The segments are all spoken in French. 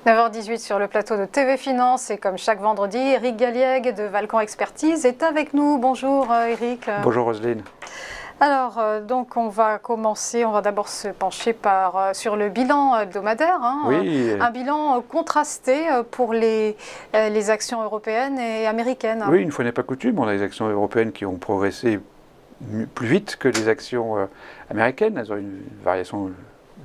9h18 sur le plateau de TV Finance et comme chaque vendredi, Éric Galliègue de Valcon Expertise est avec nous. Bonjour Éric. Bonjour Roselyne. Alors, donc on va commencer, on va d'abord se pencher sur le bilan hebdomadaire. Oui. Un bilan contrasté pour les actions européennes et américaines. Oui, une fois n'est pas coutume, on a les actions européennes qui ont progressé plus vite que les actions américaines. Elles ont une variation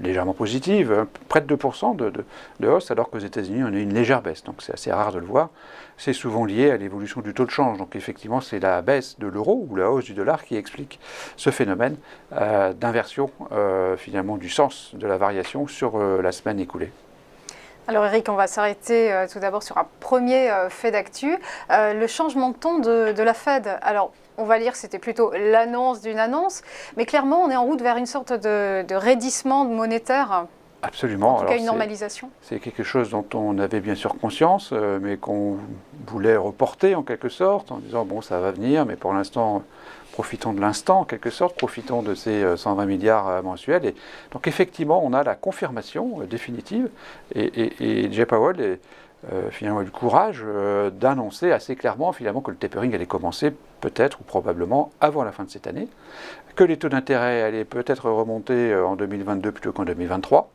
légèrement positive, près de 2% de hausse, alors qu'aux États-Unis, on a une légère baisse. Donc c'est assez rare de le voir. C'est souvent lié à l'évolution du taux de change. Donc effectivement, c'est la baisse de l'euro ou la hausse du dollar qui explique ce phénomène d'inversion finalement du sens de la variation sur la semaine écoulée. Alors Éric, on va s'arrêter tout d'abord sur un premier fait d'actu, le changement de ton de la Fed. Alors, on va dire que c'était plutôt l'annonce d'une annonce, mais clairement, on est en route vers une sorte de raidissement monétaire. Absolument. En tout cas, une normalisation. C'est quelque chose dont on avait bien sûr conscience, mais qu'on voulait reporter en quelque sorte, en disant bon, ça va venir, mais pour l'instant, profitons de l'instant en quelque sorte, profitons de ces 120 milliards mensuels. Et donc effectivement, on a la confirmation définitive, et Jay Powell finalement a eu le courage d'annoncer assez clairement finalement que le tapering allait commencer peut-être ou probablement avant la fin de cette année, que les taux d'intérêt allaient peut-être remonter en 2022 plutôt qu'en 2023.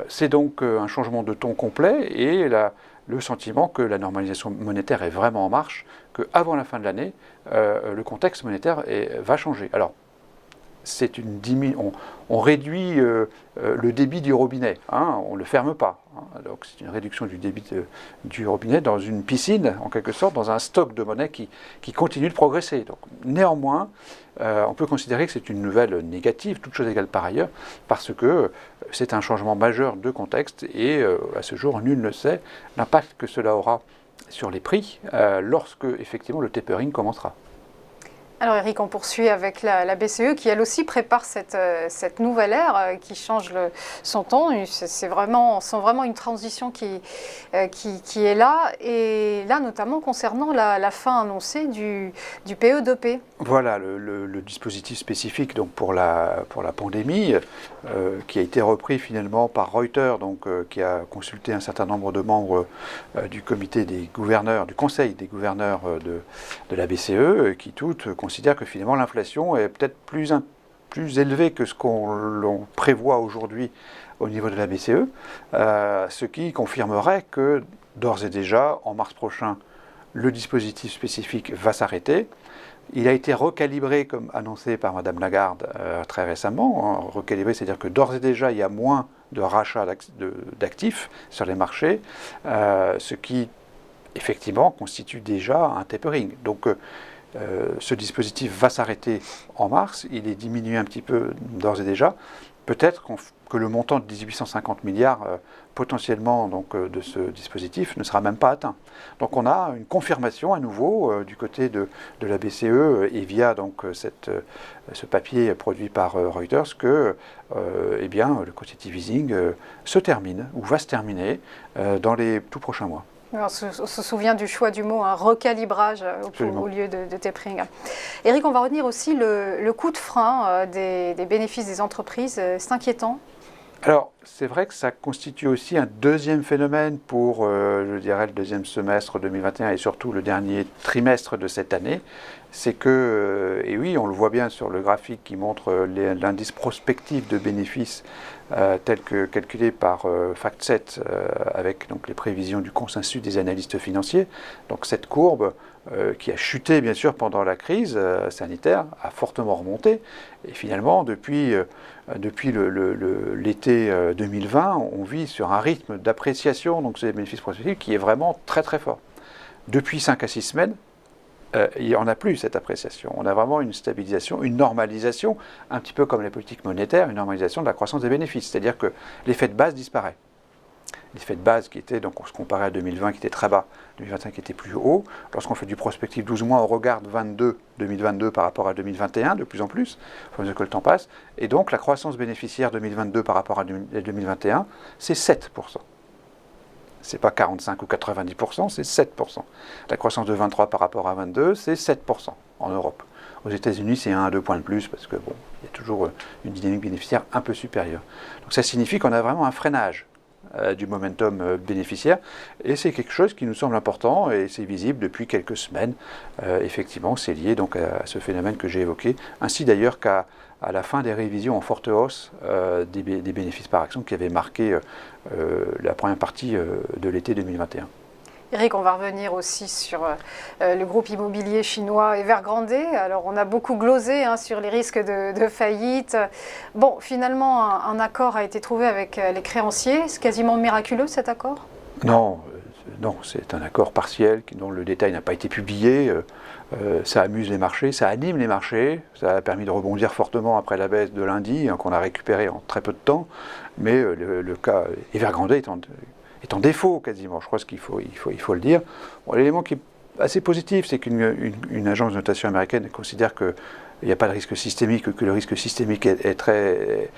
C'est donc un changement de ton complet et le sentiment que la normalisation monétaire est vraiment en marche, qu'avant la fin de l'année, le contexte monétaire va changer. Alors, on réduit le débit du robinet, on ne le ferme pas. Donc c'est une réduction du débit du robinet dans une piscine, en quelque sorte, dans un stock de monnaie qui continue de progresser. Donc, néanmoins, on peut considérer que c'est une nouvelle négative, toute chose égale par ailleurs, parce que c'est un changement majeur de contexte et à ce jour, nul ne sait l'impact que cela aura sur les prix lorsque, effectivement, le tapering commencera. Alors Éric, on poursuit avec la BCE qui elle aussi prépare cette nouvelle ère qui change son ton. On sent vraiment une transition qui est là, et là notamment concernant la fin annoncée du PE2P. Voilà le dispositif spécifique donc pour la pandémie qui a été repris finalement par Reuters, donc qui a consulté un certain nombre de membres du comité des gouverneurs, du conseil des gouverneurs de la BCE, qui toutes considèrent que finalement l'inflation est peut-être plus élevée que ce qu'on prévoit aujourd'hui au niveau de la BCE, ce qui confirmerait que d'ores et déjà, en mars prochain, le dispositif spécifique va s'arrêter. Il a été recalibré, comme annoncé par Mme Lagarde très récemment. Recalibré, c'est-à-dire que d'ores et déjà, il y a moins de rachats d'actifs sur les marchés, ce qui, effectivement, constitue déjà un tapering. Donc, ce dispositif va s'arrêter en mars. Il est diminué un petit peu d'ores et déjà. Peut-être que le montant de 1850 milliards potentiellement donc, de ce dispositif ne sera même pas atteint. Donc on a une confirmation à nouveau du côté de la BCE et via donc, ce papier produit par Reuters que eh bien, le quantitative easing se termine ou va se terminer dans les tout prochains mois. On se souvient du choix du mot, un recalibrage au lieu de tapering. Éric, on va retenir aussi le coup de frein des bénéfices des entreprises. C'est inquiétant. Alors, c'est vrai que ça constitue aussi un deuxième phénomène pour, je dirais, le deuxième semestre 2021 et surtout le dernier trimestre de cette année. C'est que, et oui, on le voit bien sur le graphique qui montre l'indice prospectif de bénéfices tel que calculé par FactSet avec donc, les prévisions du consensus des analystes financiers. Donc cette courbe qui a chuté bien sûr pendant la crise sanitaire a fortement remonté. Et finalement, depuis l'été 2020, on vit sur un rythme d'appréciation donc ces bénéfices prospectifs qui est vraiment très très fort. Depuis 5 à 6 semaines, il n'y en a plus cette appréciation. On a vraiment une stabilisation, une normalisation, un petit peu comme les politiques monétaires, une normalisation de la croissance des bénéfices. C'est-à-dire que l'effet de base disparaît. L'effet de base qui était, donc on se comparait à 2020 qui était très bas, 2021 qui était plus haut. Lorsqu'on fait du prospectif 12 mois, on regarde 2022 par rapport à 2021 de plus en plus, au mesure que le temps passe. Et donc la croissance bénéficiaire 2022 par rapport à 2021, c'est 7%. C'est pas 45 ou 90%, c'est 7%. La croissance de 23 par rapport à 22, c'est 7% en Europe. Aux États-Unis, c'est 1 à 2 points de plus parce que il y a toujours une dynamique bénéficiaire un peu supérieure. Donc ça signifie qu'on a vraiment un freinage du momentum bénéficiaire. Et c'est quelque chose qui nous semble important et c'est visible depuis quelques semaines. Effectivement, c'est lié donc à ce phénomène que j'ai évoqué, ainsi d'ailleurs qu'à la fin des révisions en forte hausse des bénéfices par action qui avaient marqué la première partie de l'été 2021. Eric, on va revenir aussi sur le groupe immobilier chinois Evergrande. Alors, on a beaucoup glosé sur les risques de faillite. Bon, finalement, un accord a été trouvé avec les créanciers. C'est quasiment miraculeux, cet accord? Non, c'est un accord partiel dont le détail n'a pas été publié. Ça amuse les marchés, ça anime les marchés. Ça a permis de rebondir fortement après la baisse de lundi, qu'on a récupéré en très peu de temps. Mais le cas Evergrande est en défaut quasiment, je crois qu'il faut le dire. Bon, l'élément qui est assez positif, c'est qu'une agence de notation américaine considère qu'il n'y a pas de risque systémique, que le risque systémique est très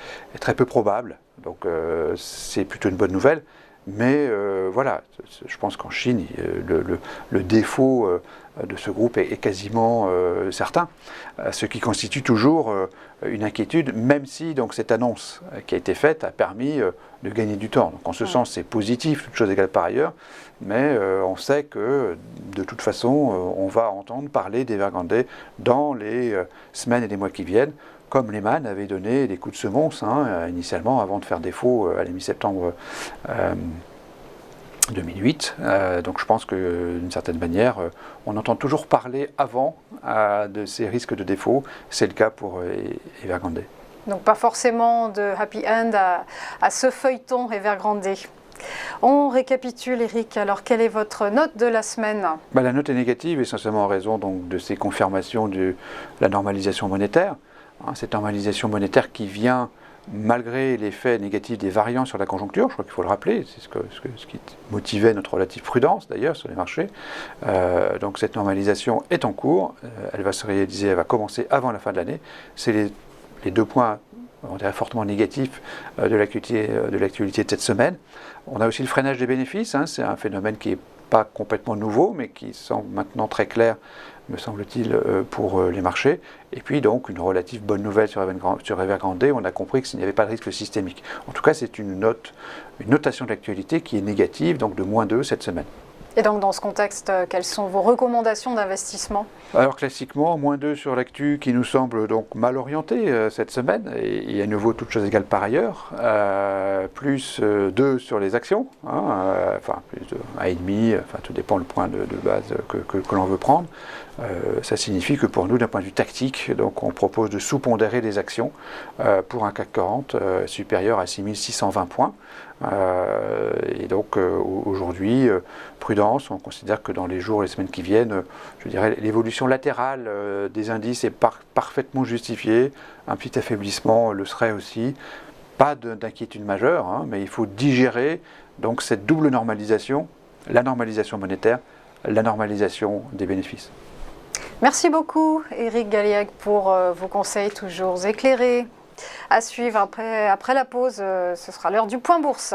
peu probable. Donc c'est plutôt une bonne nouvelle. Mais voilà, je pense qu'en Chine, le défaut de ce groupe est quasiment certain, ce qui constitue toujours une inquiétude, même si donc, cette annonce qui a été faite a permis de gagner du temps. Donc en ce sens, c'est positif, toute chose égale par ailleurs, mais on sait que de toute façon, on va entendre parler d'Evergrande dans les semaines et les mois qui viennent, comme Lehman avait donné des coups de semonce initialement avant de faire défaut à la mi-septembre 2008. Donc je pense que d'une certaine manière, on entend toujours parler avant de ces risques de défaut. C'est le cas pour Evergrande. Donc pas forcément de happy end à ce feuilleton Evergrande. On récapitule, Eric. Alors, quelle est votre note de la semaine? La note est négative, essentiellement en raison donc, de ces confirmations de la normalisation monétaire. Cette normalisation monétaire qui vient malgré l'effet négatif des variants sur la conjoncture, je crois qu'il faut le rappeler, c'est ce qui motivait notre relative prudence d'ailleurs sur les marchés. Donc cette normalisation est en cours, elle va se réaliser, elle va commencer avant la fin de l'année. C'est les deux points, on dirait fortement négatifs de l'actualité de cette semaine. On a aussi le freinage des bénéfices, c'est un phénomène qui n'est pas complètement nouveau, mais qui semble maintenant très clair, me semble-t-il, pour les marchés. Et puis donc une relative bonne nouvelle sur Evergrande, on a compris qu'il n'y avait pas de risque systémique. En tout cas, c'est une notation de l'actualité qui est négative, donc de -2 cette semaine. Et donc dans ce contexte, quelles sont vos recommandations d'investissement? Alors classiquement, -2 sur l'actu qui nous semble donc mal orienté cette semaine, et à nouveau toutes choses égales par ailleurs, plus 2 sur les actions, enfin plus de 1,5, enfin tout dépend le point de base que l'on veut prendre. Ça signifie que pour nous, d'un point de vue tactique, donc on propose de sous-pondérer les actions pour un CAC 40 supérieur à 6620 points. Et donc aujourd'hui, prudence, on considère que dans les jours et les semaines qui viennent, je dirais l'évolution latérale des indices est parfaitement justifiée. Un petit affaiblissement le serait aussi. Pas d'inquiétude majeure, mais il faut digérer donc cette double normalisation, la normalisation monétaire, la normalisation des bénéfices. Merci beaucoup, Eric Galiac, pour vos conseils toujours éclairés. À suivre après la pause, ce sera l'heure du point bourse.